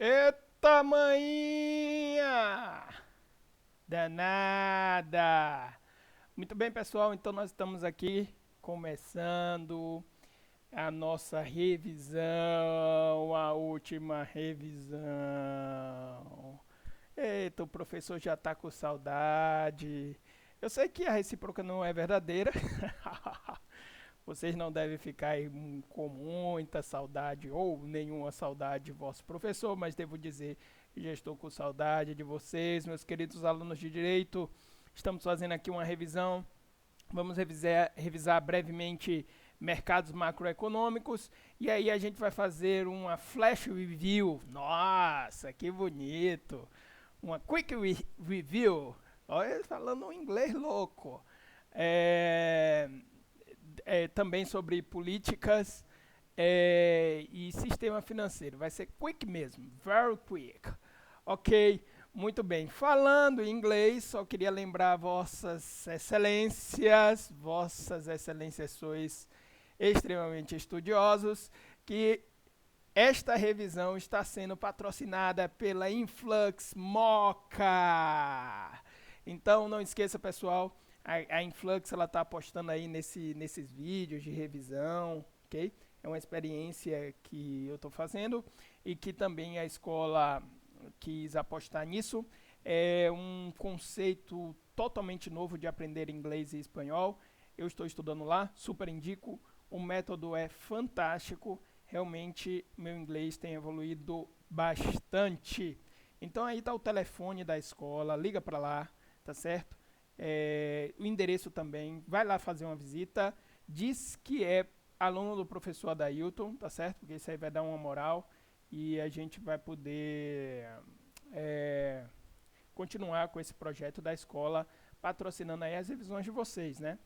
Eita manhinha! Danada! Muito bem, pessoal, então nós estamos aqui começando a nossa revisão, a última revisão. Eita, o professor já tá com saudade. Eu sei que a recíproca não é verdadeira. Vocês não devem ficar aí com muita saudade ou nenhuma saudade de vosso professor, mas devo dizer que já estou com saudade de vocês, meus queridos alunos de direito. Estamos fazendo aqui uma revisão. Vamos revisar brevemente mercados macroeconômicos e aí a gente vai fazer uma flash review. Nossa, que bonito! Uma quick review. Olha, falando um inglês louco. É, também sobre políticas e sistema financeiro. Vai ser quick mesmo, very quick. Ok, muito bem. Falando em inglês, só queria lembrar vossas excelências sois extremamente estudiosos, que esta revisão está sendo patrocinada pela Influx Mocha. Então não esqueça, pessoal, a Influx ela está apostando aí nesses vídeos de revisão, ok? É uma experiência que eu estou fazendo e que também a escola quis apostar nisso. É um conceito totalmente novo de aprender inglês e espanhol. Eu estou estudando lá, super indico. O método é fantástico. Realmente meu inglês tem evoluído bastante. Então aí está o telefone da escola, liga para lá, tá certo? O endereço também, vai lá fazer uma visita, diz que é aluno do professor Adailton, tá certo? Porque isso aí vai dar uma moral e a gente vai poder é, continuar com esse projeto da escola, patrocinando aí as revisões de vocês, né?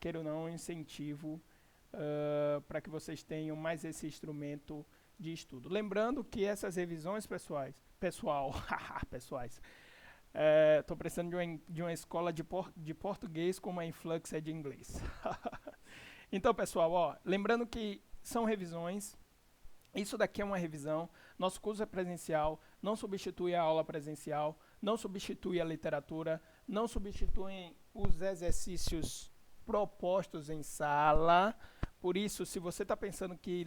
Queira ou não, um incentivo para que vocês tenham mais esse instrumento de estudo. Lembrando que essas revisões pessoais, estou precisando de uma escola de português como a Influx é de inglês. Então, pessoal, lembrando que são revisões, isso daqui é uma revisão. Nosso curso é presencial, não substitui a aula presencial, não substitui a literatura, não substituem os exercícios propostos em sala. Por isso, se você está pensando que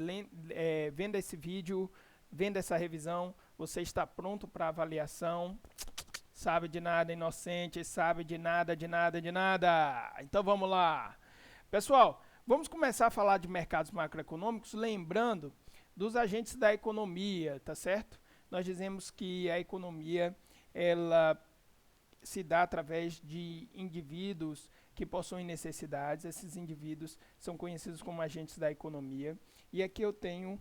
vendo esse vídeo, vendo essa revisão, você está pronto para avaliação, sabe de nada, inocente, sabe de nada, de nada, de nada. Então vamos lá. Pessoal, vamos começar a falar de mercados macroeconômicos, lembrando dos agentes da economia, tá certo? Nós dizemos que a economia ela se dá através de indivíduos que possuem necessidades. Esses indivíduos são conhecidos como agentes da economia. E aqui eu tenho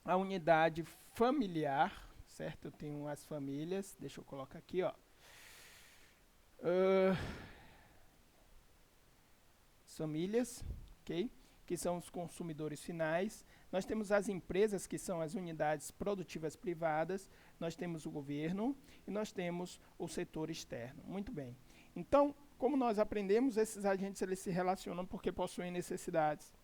a unidade familiar, certo? Eu tenho as famílias, deixa eu colocar aqui, ó. Uh, famílias, ok? Que são os consumidores finais. Nós temos as empresas, que são as unidades produtivas privadas. Nós temos o governo e nós temos o setor externo. Muito bem. Então, como nós aprendemos, esses agentes eles se relacionam porque possuem necessidades.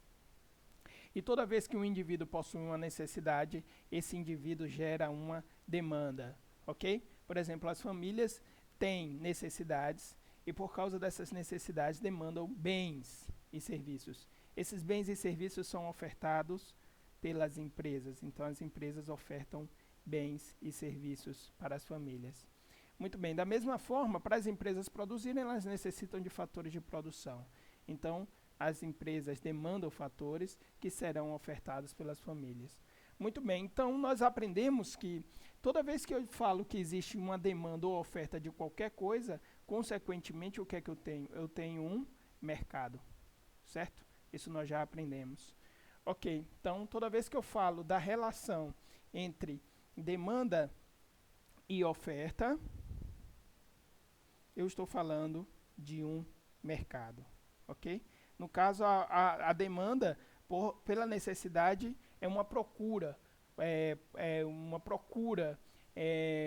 E toda vez que um indivíduo possui uma necessidade, esse indivíduo gera uma demanda, ok? Por exemplo, as famílias têm necessidades e por causa dessas necessidades demandam bens e serviços. Esses bens e serviços são ofertados pelas empresas, então as empresas ofertam bens e serviços para as famílias. Muito bem, da mesma forma, para as empresas produzirem, elas necessitam de fatores de produção. Então, as empresas demandam fatores que serão ofertados pelas famílias. Muito bem, então nós aprendemos que toda vez que eu falo que existe uma demanda ou oferta de qualquer coisa, consequentemente, o que é que eu tenho? Eu tenho um mercado, certo? Isso nós já aprendemos. Ok, então toda vez que eu falo da relação entre demanda e oferta, eu estou falando de um mercado, ok? No caso, a demanda pela necessidade é uma procura,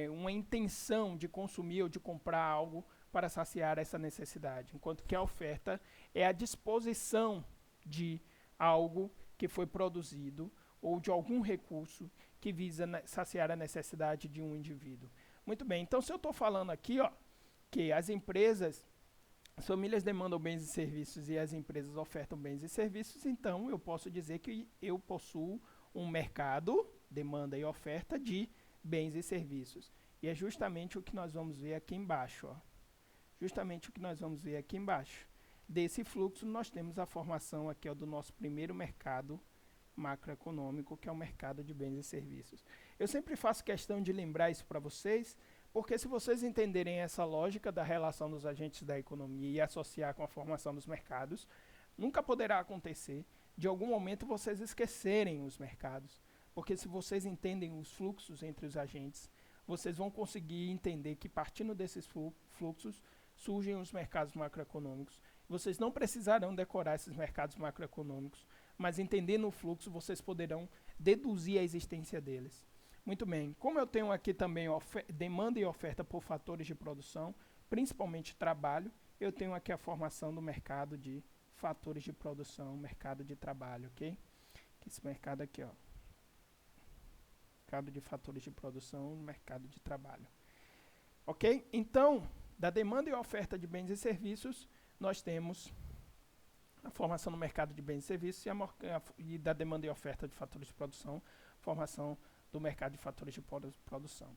uma intenção de consumir ou de comprar algo para saciar essa necessidade, enquanto que a oferta é a disposição de algo que foi produzido ou de algum recurso que visa saciar a necessidade de um indivíduo. Muito bem, então se eu estou falando aqui, ó, que as famílias demandam bens e serviços e as empresas ofertam bens e serviços, então eu posso dizer que eu possuo um mercado, demanda e oferta de bens e serviços. E é justamente o que nós vamos ver aqui embaixo, ó. Justamente o que nós vamos ver aqui embaixo. Desse fluxo, nós temos a formação aqui, ó, do nosso primeiro mercado macroeconômico, que é o mercado de bens e serviços. Eu sempre faço questão de lembrar isso para vocês, porque se vocês entenderem essa lógica da relação dos agentes da economia e associar com a formação dos mercados, nunca poderá acontecer de algum momento vocês esquecerem os mercados, porque se vocês entendem os fluxos entre os agentes, vocês vão conseguir entender que partindo desses fluxos surgem os mercados macroeconômicos. Vocês não precisarão decorar esses mercados macroeconômicos, mas entendendo o fluxo, vocês poderão deduzir a existência deles. Muito bem, como eu tenho aqui também demanda e oferta por fatores de produção, principalmente trabalho, eu tenho aqui a formação do mercado de fatores de produção, mercado de trabalho, ok? Esse mercado aqui, ó. Mercado de fatores de produção, mercado de trabalho. Ok? Então, da demanda e oferta de bens e serviços, nós temos a formação no mercado de bens e serviços e da demanda e oferta de fatores de produção, formação do mercado de fatores de produção.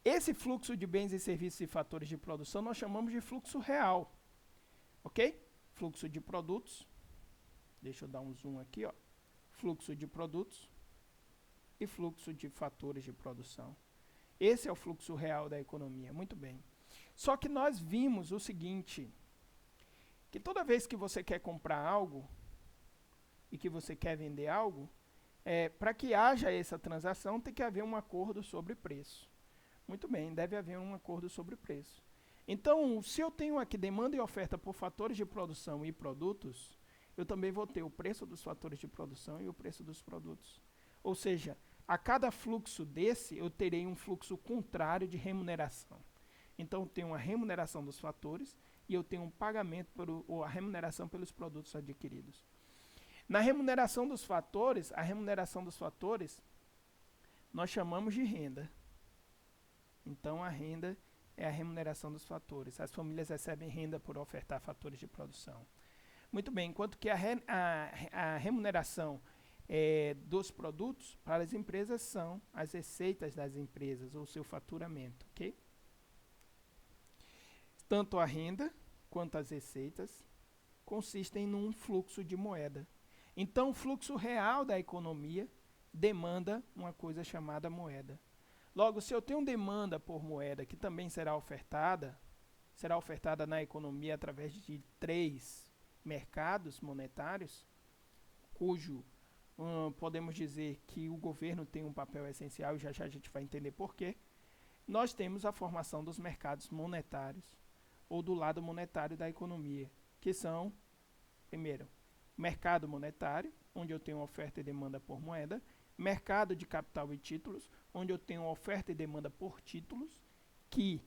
Esse fluxo de bens e serviços e fatores de produção nós chamamos de fluxo real, ok? Fluxo de produtos, deixa eu dar um zoom aqui, ó. Fluxo de produtos e fluxo de fatores de produção. Esse é o fluxo real da economia, muito bem. Só que nós vimos o seguinte, que toda vez que você quer comprar algo e que você quer vender algo, para que haja essa transação, tem que haver um acordo sobre preço. Muito bem, deve haver um acordo sobre preço. Então, se eu tenho aqui demanda e oferta por fatores de produção e produtos, eu também vou ter o preço dos fatores de produção e o preço dos produtos. Ou seja, a cada fluxo desse, eu terei um fluxo contrário de remuneração. Então, eu tenho uma remuneração dos fatores e eu tenho um pagamento ou a remuneração pelos produtos adquiridos. Na remuneração dos fatores, nós chamamos de renda. Então, a renda é a remuneração dos fatores. As famílias recebem renda por ofertar fatores de produção. Muito bem, enquanto que a remuneração dos produtos para as empresas são as receitas das empresas, ou seu faturamento, ok? Tanto a renda quanto as receitas consistem num fluxo de moeda. Então, o fluxo real da economia demanda uma coisa chamada moeda. Logo, se eu tenho demanda por moeda que também será ofertada na economia através de 3 mercados monetários, cujo podemos dizer que o governo tem um papel essencial, e já já a gente vai entender por quê. Nós temos a formação dos mercados monetários, ou do lado monetário da economia, que são, primeiro, mercado monetário, onde eu tenho oferta e demanda por moeda, mercado de capital e títulos, onde eu tenho oferta e demanda por títulos, que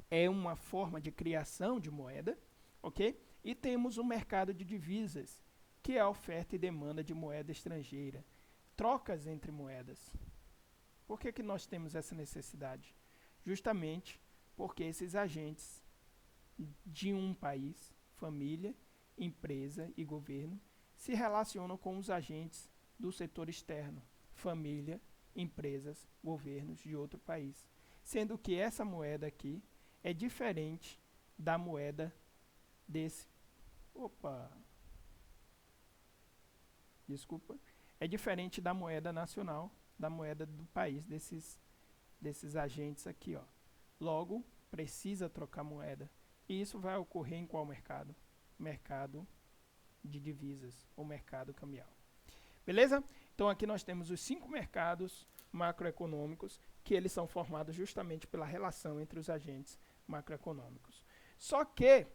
é uma forma de criação de moeda, ok? E temos o mercado de divisas, que é a oferta e demanda de moeda estrangeira, trocas entre moedas. Por que nós temos essa necessidade? Justamente porque esses agentes de um país, família, empresa e governo, se relacionam com os agentes do setor externo, família, empresas, governos de outro país. Sendo que essa moeda aqui é diferente da moeda desse... é diferente da moeda nacional, da moeda do país, desses agentes aqui, ó. Logo, precisa trocar moeda. E isso vai ocorrer em qual mercado? Mercado de divisas, ou mercado cambial. Beleza? Então, aqui nós temos os 5 mercados macroeconômicos, que eles são formados justamente pela relação entre os agentes macroeconômicos. Só que,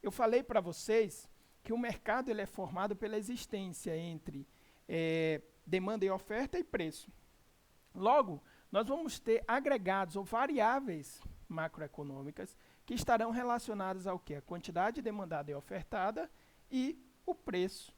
eu falei para vocês que o mercado ele é formado pela existência entre demanda e oferta e preço. Logo, nós vamos ter agregados ou variáveis macroeconômicas que estarão relacionadas ao quê? A quantidade demandada e ofertada e o preço,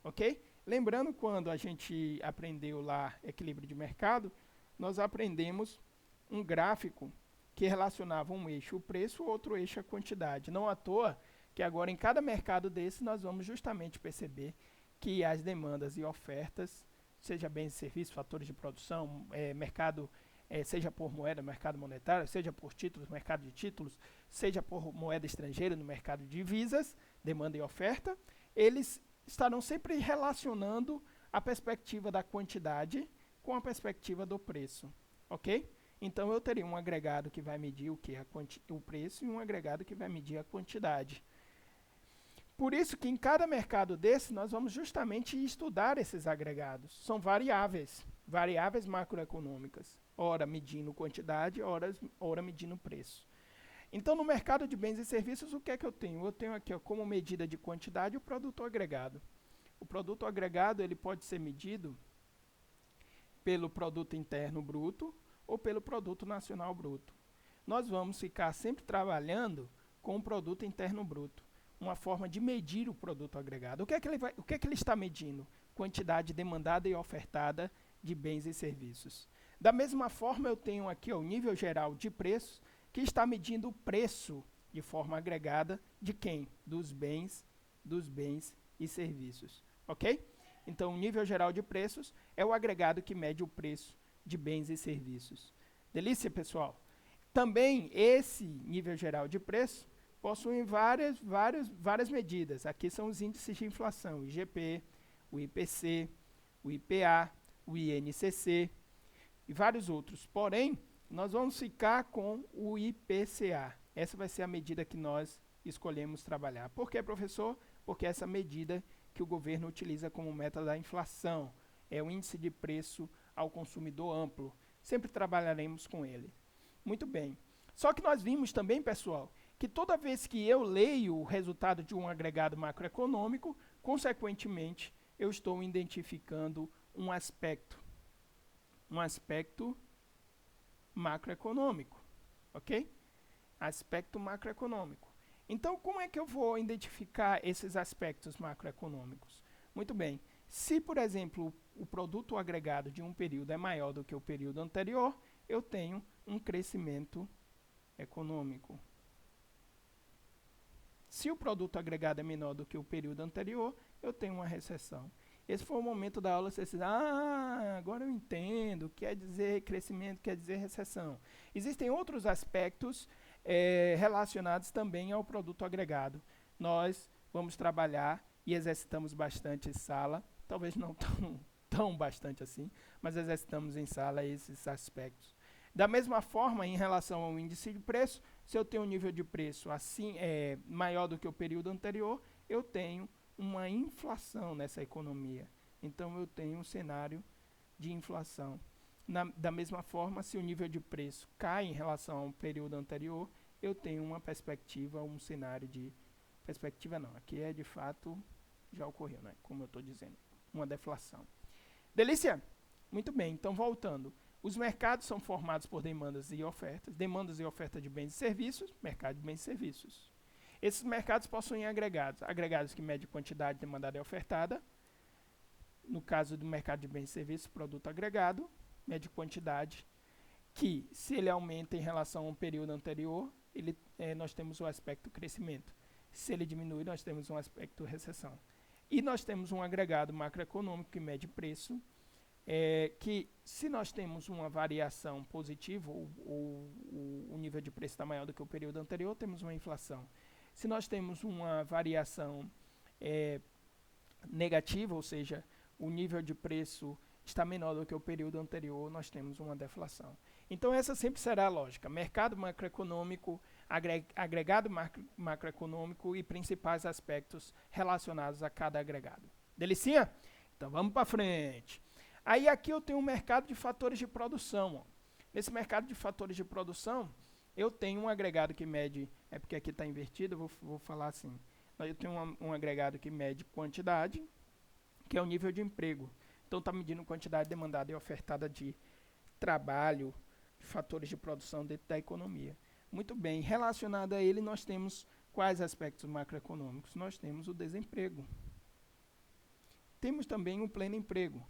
ok? lembrando quando a gente aprendeu lá equilíbrio de mercado, nós aprendemos um gráfico que relacionava um eixo o preço, outro eixo a quantidade. Não à toa que agora em cada mercado desse nós vamos justamente perceber que as demandas e ofertas, seja bens e serviços, fatores de produção, mercado, seja por moeda, mercado monetário, seja por títulos, mercado de títulos, seja por moeda estrangeira no mercado de divisas, demanda e oferta, eles estarão sempre relacionando a perspectiva da quantidade com a perspectiva do preço, ok? Então, eu teria um agregado que vai medir o preço e um agregado que vai medir a quantidade. Por isso que em cada mercado desse, nós vamos justamente estudar esses agregados. São variáveis macroeconômicas, ora medindo quantidade, ora medindo preço. Então, no mercado de bens e serviços, o que é que eu tenho? Eu tenho aqui, ó, como medida de quantidade o produto agregado. O produto agregado ele pode ser medido pelo produto interno bruto ou pelo produto nacional bruto. Nós vamos ficar sempre trabalhando com o produto interno bruto, uma forma de medir o produto agregado. O que é que ele está medindo? Quantidade demandada e ofertada de bens e serviços. Da mesma forma, eu tenho aqui ó, o nível geral de preços, que está medindo o preço de forma agregada de quem? Dos bens e serviços. Ok? Então, o nível geral de preços é o agregado que mede o preço de bens e serviços. Delícia, pessoal? Também esse nível geral de preço possui várias medidas. Aqui são os índices de inflação, o IGP, o IPC, o IPA, o INCC e vários outros. Porém, nós vamos ficar com o IPCA. Essa vai ser a medida que nós escolhemos trabalhar. Por que, professor? Porque essa medida que o governo utiliza como meta da inflação. É o índice de preço ao consumidor amplo. Sempre trabalharemos com ele. Muito bem. Só que nós vimos também, pessoal, que toda vez que eu leio o resultado de um agregado macroeconômico, consequentemente, eu estou identificando um aspecto macroeconômico, ok? Aspecto macroeconômico. Então, como é que eu vou identificar esses aspectos macroeconômicos? Muito bem. Se, por exemplo, o produto agregado de um período é maior do que o período anterior, eu tenho um crescimento econômico. Se o produto agregado é menor do que o período anterior, eu tenho uma recessão. Esse foi o momento da aula, você diz, agora eu entendo, quer dizer crescimento, quer dizer recessão. Existem outros aspectos relacionados também ao produto agregado. Nós vamos trabalhar e exercitamos bastante em sala, talvez não tão bastante assim, mas exercitamos em sala esses aspectos. Da mesma forma, em relação ao índice de preço, se eu tenho um nível de preço assim, maior do que o período anterior, eu tenho uma inflação nessa economia. Então, eu tenho um cenário de inflação. Da mesma forma, se o nível de preço cai em relação ao período anterior, eu tenho uma perspectiva, um cenário de... Perspectiva não, aqui é de fato, já ocorreu, né? Como eu estou dizendo, uma deflação. Delícia? Muito bem, então voltando. Os mercados são formados por demandas e ofertas de bens e serviços, mercado de bens e serviços. Esses mercados possuem agregados que medem quantidade demandada e ofertada. No caso do mercado de bens e serviços, produto agregado, mede quantidade, que se ele aumenta em relação ao período anterior, nós temos o aspecto crescimento. Se ele diminui, nós temos um aspecto recessão. E nós temos um agregado macroeconômico que mede preço, que se nós temos uma variação positiva, ou o nível de preço está maior do que o período anterior, temos uma inflação. Se nós temos uma variação negativa, ou seja, o nível de preço está menor do que o período anterior, nós temos uma deflação. Então, essa sempre será a lógica. Mercado macroeconômico, agregado macroeconômico e principais aspectos relacionados a cada agregado. Delicinha? Então, vamos para frente. Aí, aqui eu tenho um mercado de fatores de produção. Ó. Nesse mercado de fatores de produção, eu tenho um agregado que mede... É porque aqui está invertido, eu vou falar assim. Eu tenho um agregado que mede quantidade, que é o nível de emprego. Então, está medindo quantidade demandada e ofertada de trabalho, fatores de produção dentro da economia. Muito bem, relacionado a ele, nós temos quais aspectos macroeconômicos? Nós temos o desemprego. Temos também o pleno emprego.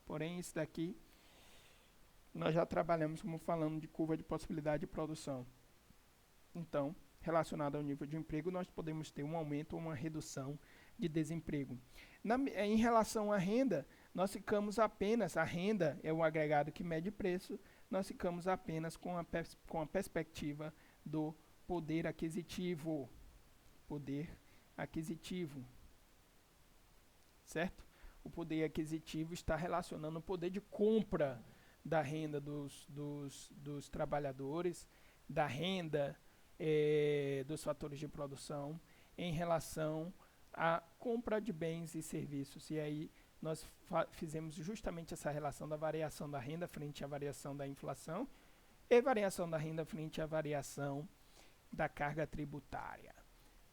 Porém, isso daqui nós já trabalhamos como falando de curva de possibilidade de produção. Então, relacionado ao nível de emprego, nós podemos ter um aumento ou uma redução de desemprego. Em relação à renda, nós ficamos apenas, a renda é o agregado que mede preço, nós ficamos apenas com a perspectiva do poder aquisitivo. Poder aquisitivo. Certo? O poder aquisitivo está relacionando o poder de compra da renda dos trabalhadores, da renda dos fatores de produção em relação à compra de bens e serviços. E aí nós fizemos justamente essa relação da variação da renda frente à variação da inflação e variação da renda frente à variação da carga tributária.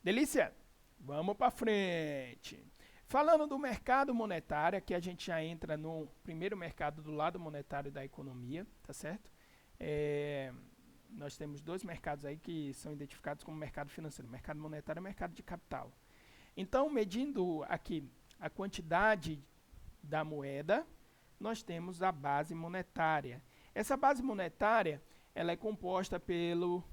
Delícia? Vamos para frente. Falando do mercado monetário, aqui a gente já entra no primeiro mercado do lado monetário da economia, tá certo? Nós temos dois mercados aí que são identificados como mercado financeiro, mercado monetário e mercado de capital. Então, medindo aqui a quantidade da moeda, nós temos a base monetária. Essa base monetária, ela é composta pelo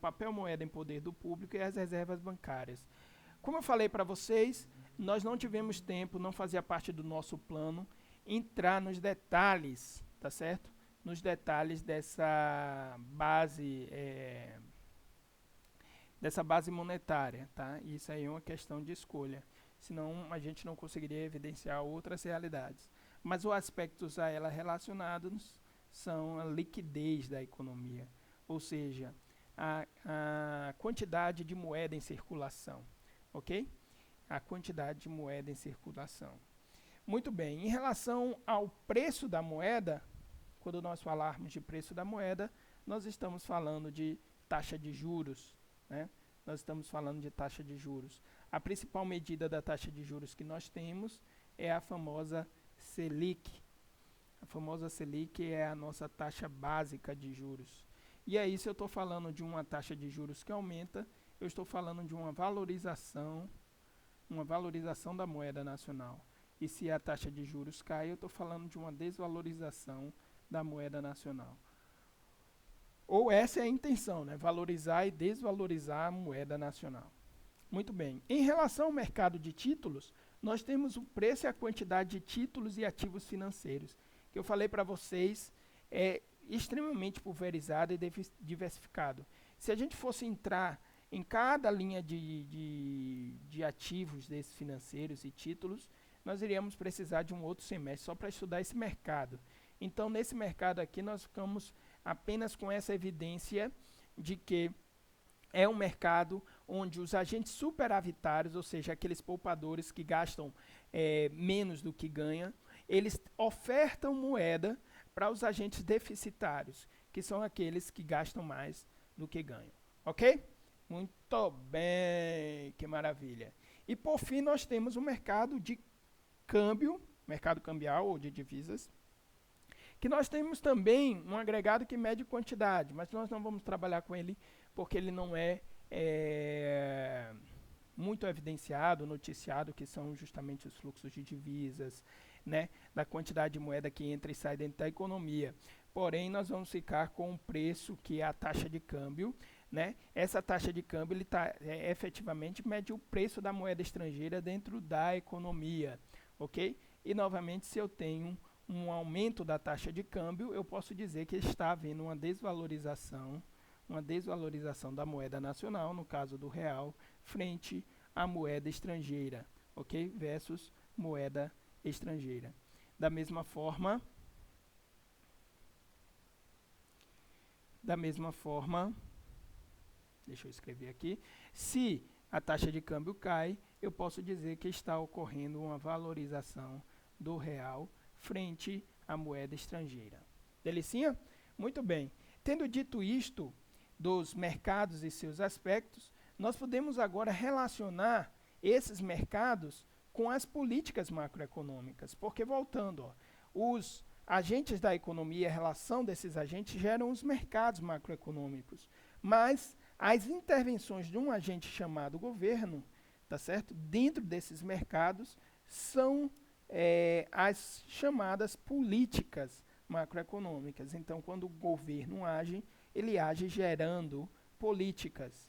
papel moeda em poder do público e as reservas bancárias. Como eu falei para vocês, nós não tivemos tempo, não fazia parte do nosso plano, entrar nos detalhes, tá certo? Nos detalhes dessa base monetária, tá? Isso aí é uma questão de escolha, senão a gente não conseguiria evidenciar outras realidades. Mas os aspectos a ela relacionados são a liquidez da economia, ou seja, a quantidade de moeda em circulação, ok? A quantidade de moeda em circulação. Muito bem, em relação ao preço da moeda, quando nós falarmos de preço da moeda, nós estamos falando de taxa de juros, né? Nós estamos falando de taxa de juros. A principal medida da taxa de juros que nós temos é a famosa Selic. A famosa Selic é a nossa taxa básica de juros. E aí, se eu estou falando de uma taxa de juros que aumenta, eu estou falando de uma valorização da moeda nacional. E se a taxa de juros cai, eu estou falando de uma desvalorização da moeda nacional. Ou essa é a intenção, né? Valorizar e desvalorizar a moeda nacional. Muito bem. Em relação ao mercado de títulos, nós temos o preço e a quantidade de títulos e ativos financeiros, que eu falei para vocês, é extremamente pulverizado e diversificado. Se a gente fosse entrar em cada linha de ativos desses financeiros e títulos, nós iríamos precisar de um outro semestre só para estudar esse mercado. Então, nesse mercado aqui, nós ficamos apenas com essa evidência de que é um mercado onde os agentes superavitários, ou seja, aqueles poupadores que gastam menos do que ganham, eles ofertam moeda para os agentes deficitários, que são aqueles que gastam mais do que ganham. Ok? Muito bem, que maravilha. E por fim, nós temos o mercado de câmbio, mercado cambial ou de divisas, que nós temos também um agregado que mede quantidade, mas nós não vamos trabalhar com ele porque ele não é muito evidenciado, noticiado, que são justamente os fluxos de divisas, né, da quantidade de moeda que entra e sai dentro da economia. Porém, nós vamos ficar com o preço, que é a taxa de câmbio, né? Essa taxa de câmbio ele efetivamente mede o preço da moeda estrangeira dentro da economia, ok? E, novamente, se eu tenho um aumento da taxa de câmbio, eu posso dizer que está havendo uma desvalorização da moeda nacional, no caso do real, frente à moeda estrangeira, ok? Versus moeda estrangeira. Da mesma forma, deixa eu escrever aqui, se a taxa de câmbio cai, eu posso dizer que está ocorrendo uma valorização do real frente à moeda estrangeira. Delicinha? Muito bem. Tendo dito isto dos mercados e seus aspectos, nós podemos agora relacionar esses mercados com as políticas macroeconômicas, porque, voltando, os agentes da economia, a relação desses agentes geram os mercados macroeconômicos, mas as intervenções de um agente chamado governo, tá certo? Dentro desses mercados são as chamadas políticas macroeconômicas. Então, quando o governo age, ele age gerando políticas.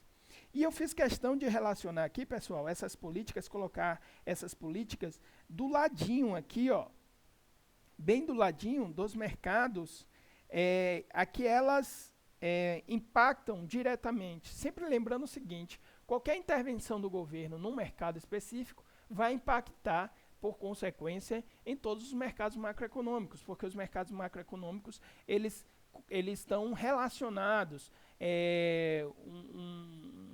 E eu fiz questão de relacionar aqui, pessoal, essas políticas, colocar essas políticas do ladinho aqui, ó, bem do ladinho dos mercados, a que elas impactam diretamente. Sempre lembrando o seguinte, qualquer intervenção do governo num mercado específico vai impactar, por consequência, em todos os mercados macroeconômicos, porque os mercados macroeconômicos, eles estão relacionados.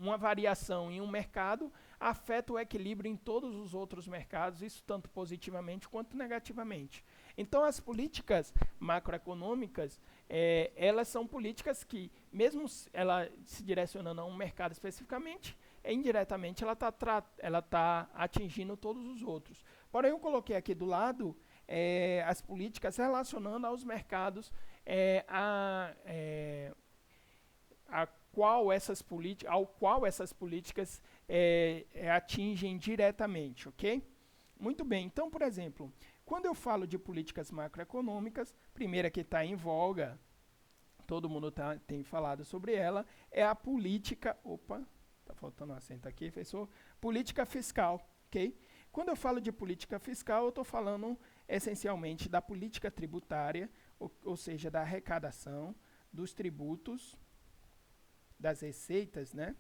Uma variação em um mercado afeta o equilíbrio em todos os outros mercados, isso tanto positivamente quanto negativamente. Então, as políticas macroeconômicas, elas são políticas que, mesmo ela se direcionando a um mercado especificamente, indiretamente ela está atingindo todos os outros. Porém, eu coloquei aqui do lado as políticas relacionando aos mercados ao qual essas políticas atingem diretamente, ok? Muito bem, então, por exemplo, quando eu falo de políticas macroeconômicas, primeira que está em voga, todo mundo tem falado sobre ela, é a política, está faltando um acento aqui, professor, política fiscal, ok? Quando eu falo de política fiscal, eu estou falando essencialmente da política tributária, ou seja, da arrecadação, dos tributos, das receitas, né?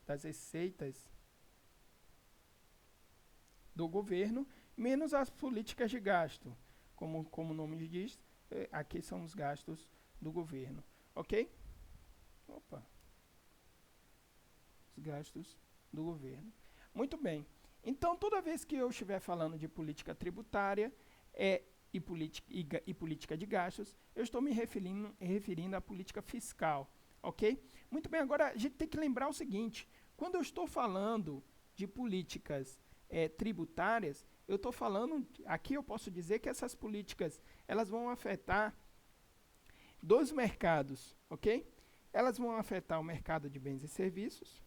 Das receitas do governo, menos as políticas de gasto. Como o nome diz, aqui são os gastos do governo. Ok? Os gastos do governo. Muito bem. Então, toda vez que eu estiver falando de política tributária e política de gastos, eu estou me referindo à política fiscal. Ok? Muito bem, agora a gente tem que lembrar o seguinte, quando eu estou falando de políticas tributárias, eu estou falando, aqui eu posso dizer que essas políticas, elas vão afetar dois mercados, ok? Elas vão afetar o mercado de bens e serviços,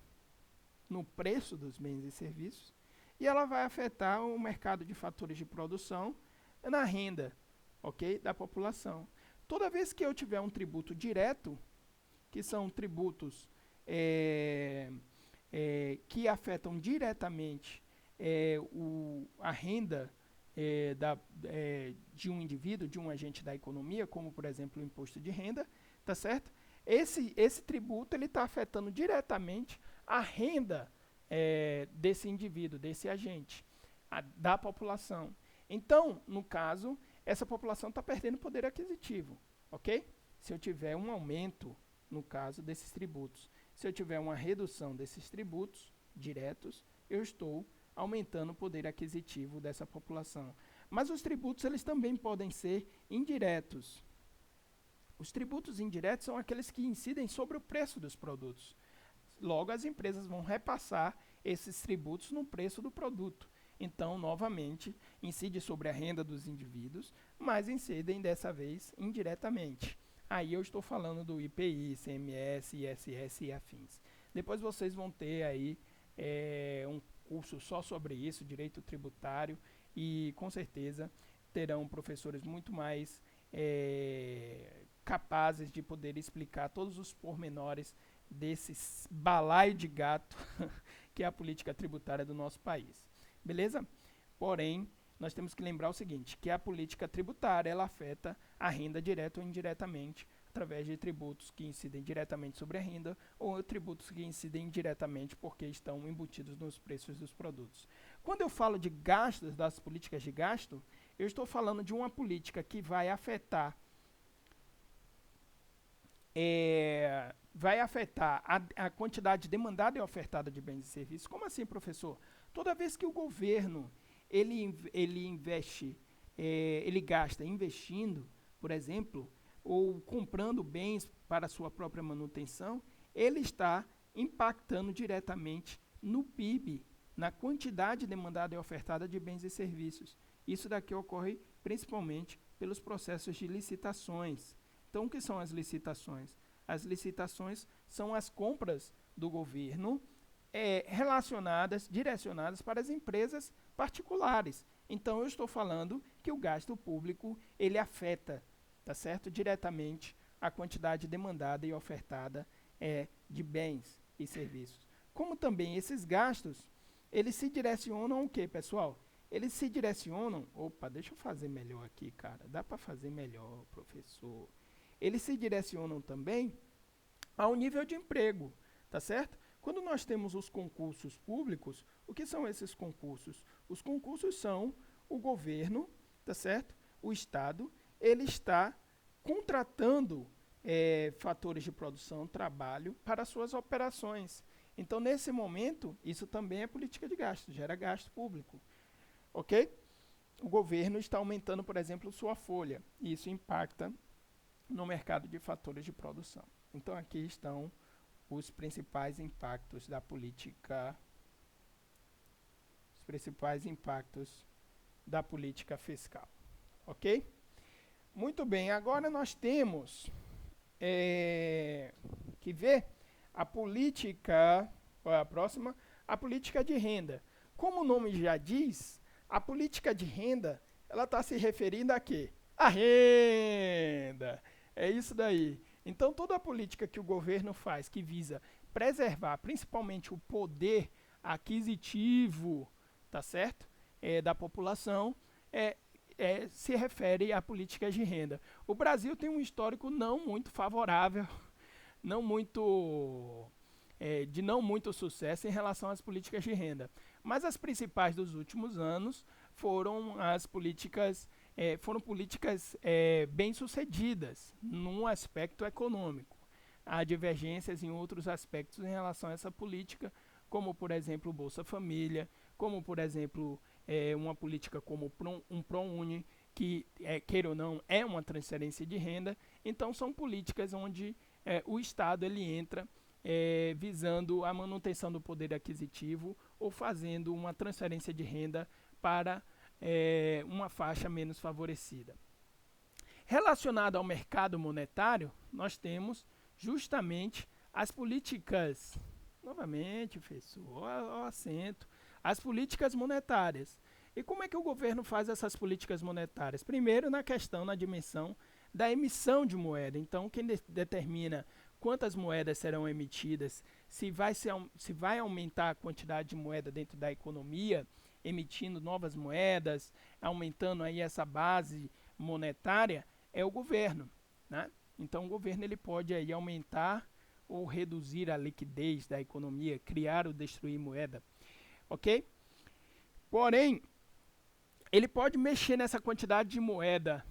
no preço dos bens e serviços, e ela vai afetar o mercado de fatores de produção na renda, ok? Da população. Toda vez que eu tiver um tributo direto, que são tributos que afetam diretamente a renda de um indivíduo, de um agente da economia, como, por exemplo, o imposto de renda, tá certo? Esse tributo está afetando diretamente a renda desse indivíduo, desse agente, da população. Então, no caso, essa população está perdendo poder aquisitivo, ok? Se eu tiver um aumento, no caso desses tributos, se eu tiver uma redução desses tributos diretos, eu estou aumentando o poder aquisitivo dessa população. Mas os tributos, eles também podem ser indiretos. Os tributos indiretos são aqueles que incidem sobre o preço dos produtos. Logo, as empresas vão repassar esses tributos no preço do produto. Então, novamente, incide sobre a renda dos indivíduos, mas incidem dessa vez indiretamente. Aí eu estou falando do IPI, ICMS, ISS e afins. Depois vocês vão ter aí um curso só sobre isso, direito tributário, e com certeza terão professores muito mais capazes de poder explicar todos os pormenores desse balaio de gato que é a política tributária do nosso país. Beleza? Porém, nós temos que lembrar o seguinte, que a política tributária, ela afeta a renda direta ou indiretamente, através de tributos que incidem diretamente sobre a renda ou tributos que incidem indiretamente porque estão embutidos nos preços dos produtos. Quando eu falo de gastos, das políticas de gasto, eu estou falando de uma política que vai afetar a quantidade demandada e ofertada de bens e serviços. Como assim, professor? Toda vez que o governo ele investe, ele gasta investindo, por exemplo, ou comprando bens para sua própria manutenção, ele está impactando diretamente no PIB, na quantidade demandada e ofertada de bens e serviços. Isso daqui ocorre principalmente pelos processos de licitações. Então, o que são as licitações? As licitações são as compras do governo direcionadas para as empresas particulares. Então, eu estou falando que o gasto público, ele afeta, tá certo? Diretamente a quantidade demandada e ofertada de bens e serviços. Como também esses gastos, eles se direcionam ao quê, pessoal? Eles se direcionam... Opa, deixa eu fazer melhor aqui, cara. Dá para fazer melhor, professor. Eles se direcionam também ao nível de emprego, tá certo? Quando nós temos os concursos públicos, o que são esses concursos? Os concursos são o governo, tá certo? O Estado, ele está contratando fatores de produção, trabalho para suas operações. Então, nesse momento, isso também é política de gasto, gera gasto público, ok? O governo está aumentando, por exemplo, sua folha, e isso impacta no mercado de fatores de produção. Então, aqui estão os principais impactos da política, fiscal, ok? Muito bem, agora nós temos que ver a política, qual é a próxima? A política de renda. Como o nome já diz, a política de renda, ela está se referindo a quê? A renda. É isso daí. Então, toda a política que o governo faz que visa preservar, principalmente o poder aquisitivo, tá certo? Da população, se refere a políticas de renda. O Brasil tem um histórico não muito favorável, de não muito sucesso em relação às políticas de renda. Mas as principais dos últimos anos foram políticas bem-sucedidas num aspecto econômico. Há divergências em outros aspectos em relação a essa política, como, por exemplo, o Bolsa Família, como, por exemplo, uma política como um ProUni, que, queira ou não, é uma transferência de renda. Então, são políticas onde o Estado ele entra visando a manutenção do poder aquisitivo ou fazendo uma transferência de renda para uma faixa menos favorecida. Relacionado ao mercado monetário, nós temos justamente as políticas, novamente, professor, ó, acento, as políticas monetárias. E como é que o governo faz essas políticas monetárias? Primeiro, na dimensão da emissão de moeda. Então, quem determina quantas moedas serão emitidas, se vai aumentar a quantidade de moeda dentro da economia, emitindo novas moedas, aumentando aí essa base monetária, é o governo, né? Então, o governo ele pode aí aumentar ou reduzir a liquidez da economia, criar ou destruir moeda, ok? Porém, ele pode mexer nessa quantidade de moeda,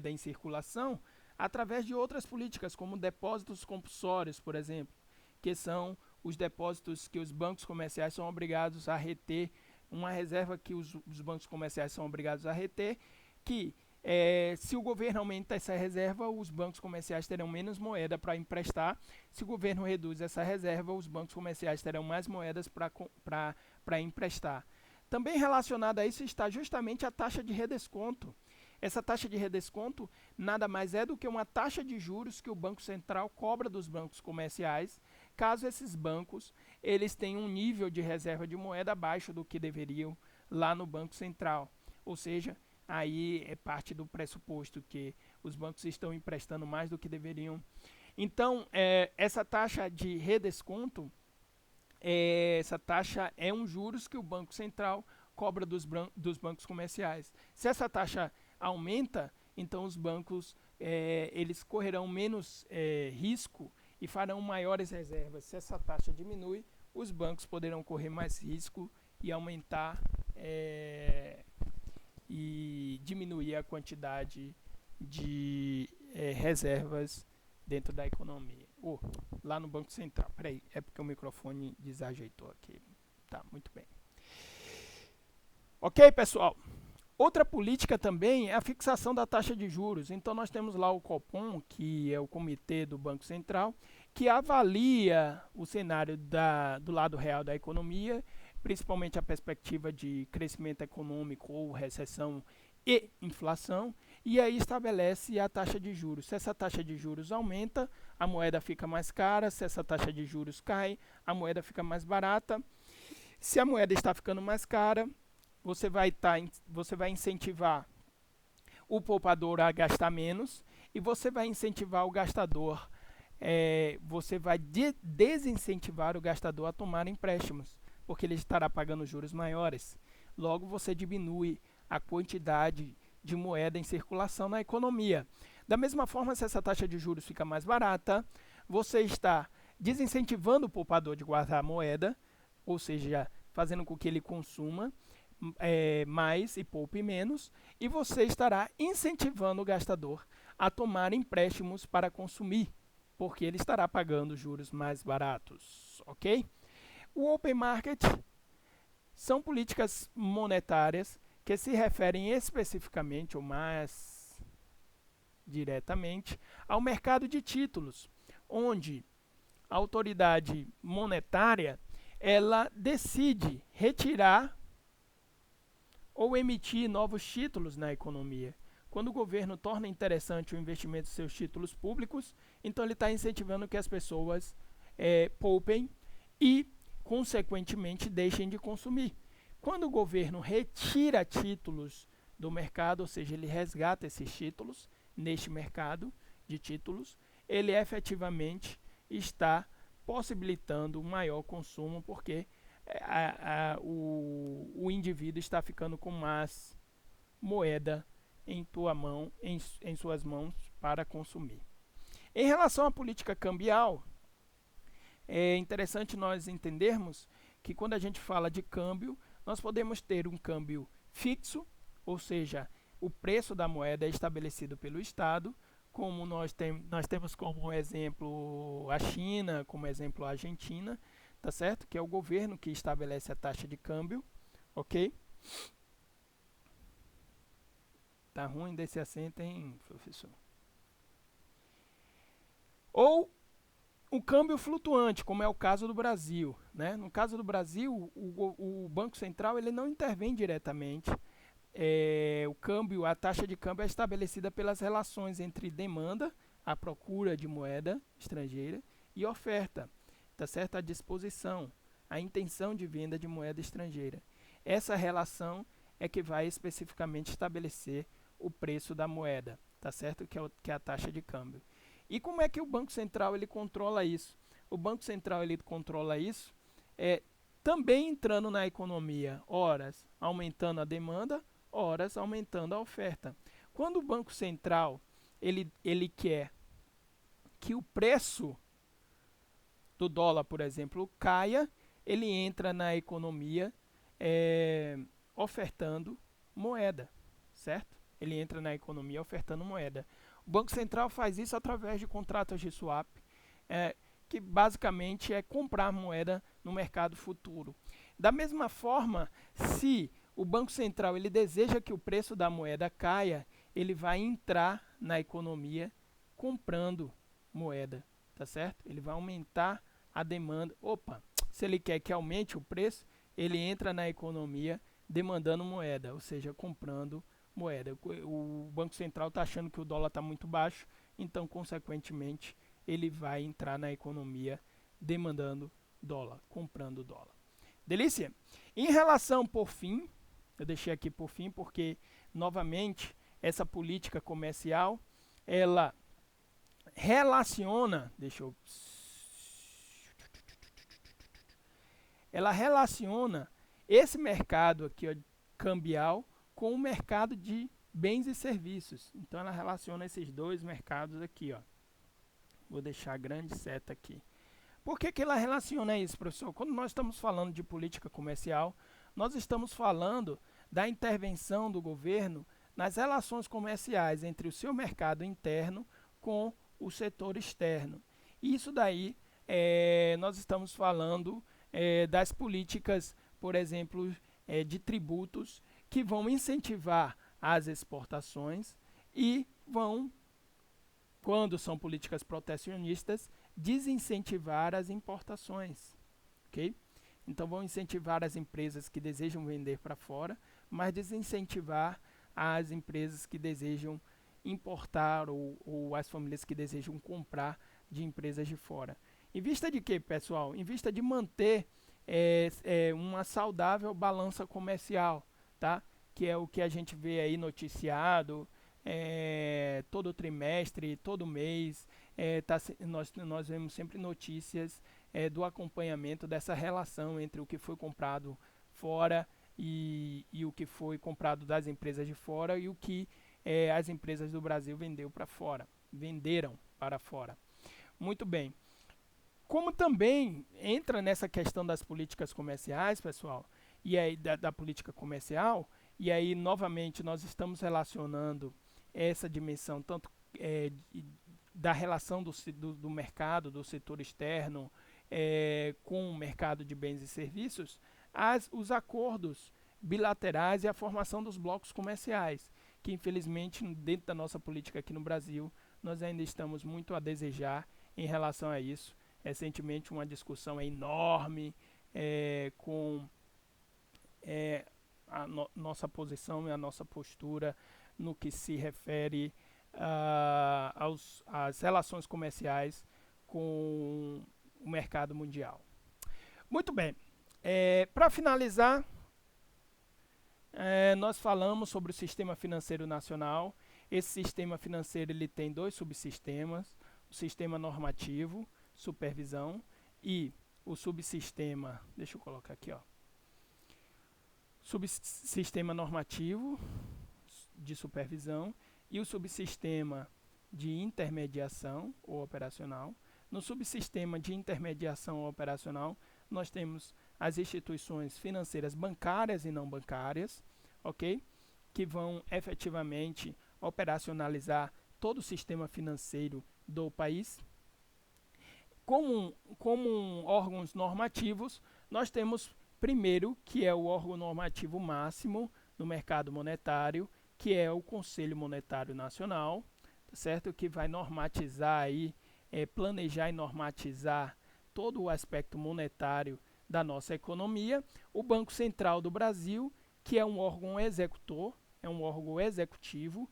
em circulação através de outras políticas, como depósitos compulsórios, por exemplo, que são os depósitos que os bancos comerciais são obrigados a reter, uma reserva que os bancos comerciais são obrigados a reter, que se o governo aumenta essa reserva, os bancos comerciais terão menos moeda para emprestar. Se o governo reduz essa reserva, os bancos comerciais terão mais moedas para emprestar. Também relacionado a isso está justamente a taxa de redesconto. Essa taxa de redesconto nada mais é do que uma taxa de juros que o Banco Central cobra dos bancos comerciais, caso esses bancos eles tenham um nível de reserva de moeda abaixo do que deveriam lá no Banco Central. Ou seja, aí é parte do pressuposto que os bancos estão emprestando mais do que deveriam. Então, essa taxa de redesconto, essa taxa é um juros que o Banco Central cobra dos bancos comerciais. Se essa taxa aumenta, então os bancos eles correrão menos risco e farão maiores reservas. Se essa taxa diminui, os bancos poderão correr mais risco e aumentar e diminuir a quantidade de reservas dentro da economia. Lá no Banco Central. Peraí, é porque o microfone desajeitou aqui. Tá, muito bem. Ok, pessoal? Outra política também é a fixação da taxa de juros. Então, nós temos lá o Copom, que é o Comitê do Banco Central, que avalia o cenário do lado real da economia, principalmente a perspectiva de crescimento econômico ou recessão e inflação, e aí estabelece a taxa de juros. Se essa taxa de juros aumenta, a moeda fica mais cara. Se essa taxa de juros cai, a moeda fica mais barata. Se a moeda está ficando mais cara, você vai incentivar o poupador a gastar menos e você vai incentivar o gastador, você vai desincentivar o gastador a tomar empréstimos, porque ele estará pagando juros maiores. Logo, você diminui a quantidade de moeda em circulação na economia. Da mesma forma, se essa taxa de juros fica mais barata, você está desincentivando o poupador de guardar a moeda, ou seja, fazendo com que ele consuma mais e poupe menos, e você estará incentivando o gastador a tomar empréstimos para consumir, porque ele estará pagando juros mais baratos, ok? O Open Market são políticas monetárias que se referem especificamente ou mais diretamente ao mercado de títulos, onde a autoridade monetária ela decide retirar ou emitir novos títulos na economia. Quando o governo torna interessante o investimento em seus títulos públicos, então ele está incentivando que as pessoas poupem e, consequentemente, deixem de consumir. Quando o governo retira títulos do mercado, ou seja, ele resgata esses títulos neste mercado de títulos, ele efetivamente está possibilitando um maior consumo, porque o indivíduo está ficando com mais moeda em suas mãos para consumir. Em relação à política cambial, é interessante nós entendermos que quando a gente fala de câmbio, nós podemos ter um câmbio fixo, ou seja, o preço da moeda é estabelecido pelo Estado, como nós temos como exemplo a China, como exemplo a Argentina, tá certo? Que é o governo que estabelece a taxa de câmbio, ok? Tá ruim desse acento, hein, professor? Ou o câmbio flutuante, como é o caso do Brasil, né? No caso do Brasil, o Banco Central ele não intervém diretamente. A taxa de câmbio é estabelecida pelas relações entre demanda, a procura de moeda estrangeira, e oferta, tá certo? A disposição, a intenção de venda de moeda estrangeira. Essa relação é que vai especificamente estabelecer o preço da moeda, tá certo? Que é a taxa de câmbio. E como é que o Banco Central ele controla isso? O Banco Central ele controla isso também entrando na economia, horas aumentando a demanda, horas aumentando a oferta. Quando o Banco Central ele quer que o preço do dólar, por exemplo, caia, ele entra na economia ofertando moeda, certo? Ele entra na economia ofertando moeda. O Banco Central faz isso através de contratos de swap, que basicamente é comprar moeda no mercado futuro. Da mesma forma, se o Banco Central ele deseja que o preço da moeda caia, ele vai entrar na economia comprando moeda, tá certo? Ele vai aumentar a demanda. Se ele quer que aumente o preço, ele entra na economia demandando moeda, ou seja, comprando moeda. O Banco Central está achando que o dólar está muito baixo, então, consequentemente, ele vai entrar na economia demandando dólar, comprando dólar. Delícia? Em relação, por fim, eu deixei aqui por fim porque, novamente, essa política comercial, ela relaciona, ela relaciona esse mercado aqui, ó, cambial, com o mercado de bens e serviços. Então ela relaciona esses dois mercados aqui, ó. Vou deixar a grande seta aqui. Por que ela relaciona isso, professor? Quando nós estamos falando de política comercial, nós estamos falando da intervenção do governo nas relações comerciais entre o seu mercado interno com o setor externo. Isso daí, nós estamos falando das políticas, por exemplo, de tributos que vão incentivar as exportações e vão, quando são políticas protecionistas, desincentivar as importações, ok? Então vão incentivar as empresas que desejam vender para fora, mas desincentivar as empresas que desejam importar ou as famílias que desejam comprar de empresas de fora. Em vista de quê, pessoal? Em vista de manter uma saudável balança comercial, tá? Que é o que a gente vê aí noticiado todo trimestre, todo mês. Nós vemos sempre notícias do acompanhamento dessa relação entre o que foi comprado fora e o que foi comprado das empresas de fora e o que as empresas do Brasil venderam para fora. Muito bem. Como também entra nessa questão das políticas comerciais, pessoal, e aí da política comercial, e aí novamente nós estamos relacionando essa dimensão tanto da relação do mercado, do setor externo, com o mercado de bens e serviços, os acordos bilaterais e a formação dos blocos comerciais, que infelizmente dentro da nossa política aqui no Brasil, nós ainda estamos muito a desejar em relação a isso. Recentemente uma discussão enorme com nossa posição e a nossa postura no que se refere às relações comerciais com o mercado mundial. Muito bem, para finalizar, nós falamos sobre o sistema financeiro nacional. Esse sistema financeiro ele tem dois subsistemas, o sistema normativo, supervisão, e o subsistema, deixa eu colocar aqui, subsistema normativo de supervisão e o subsistema de intermediação ou operacional. No subsistema de intermediação operacional, nós temos as instituições financeiras bancárias e não bancárias, ok? Que vão efetivamente operacionalizar todo o sistema financeiro do país. Como órgãos normativos, nós temos primeiro, que é o órgão normativo máximo no mercado monetário, que é o Conselho Monetário Nacional, tá certo? Que vai normatizar aí, planejar e normatizar todo o aspecto monetário da nossa economia. O Banco Central do Brasil, que é um órgão executor, é um órgão executivo,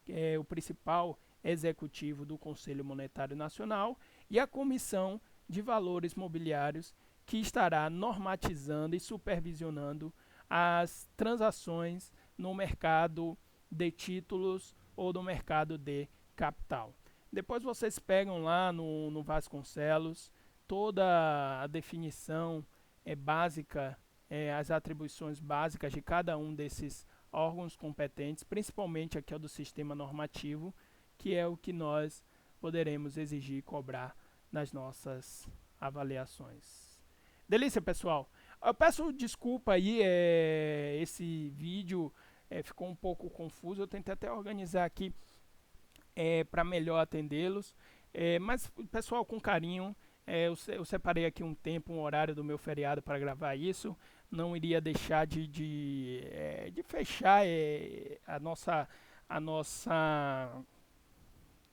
é o principal executivo do Conselho Monetário Nacional, e a Comissão de Valores Mobiliários, que estará normatizando e supervisionando as transações no mercado de títulos ou no mercado de capital. Depois vocês pegam lá no Vasconcelos toda a definição básica, as atribuições básicas de cada um desses órgãos competentes, principalmente aqui do sistema normativo, que é o que nós poderemos exigir e cobrar nas nossas avaliações. Delícia, pessoal. Eu peço desculpa aí, esse vídeo ficou um pouco confuso. Eu tentei até organizar aqui para melhor atendê-los. Mas, pessoal, com carinho, eu separei aqui um tempo, um horário do meu feriado para gravar isso. Não iria deixar de fechar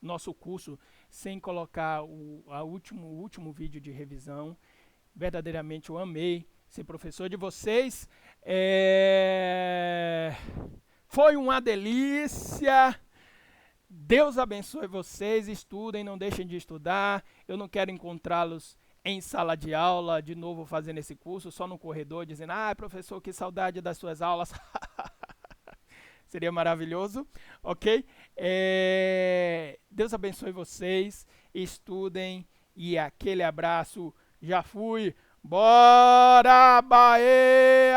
nosso curso sem colocar o último vídeo de revisão. Verdadeiramente eu amei ser professor de vocês. Foi uma delícia. Deus abençoe vocês. Estudem, não deixem de estudar. Eu não quero encontrá-los em sala de aula, de novo fazendo esse curso, só no corredor, dizendo: professor, que saudade das suas aulas. Seria maravilhoso, ok? Deus abençoe vocês. Estudem e aquele abraço. Já fui. Bora, Bahia!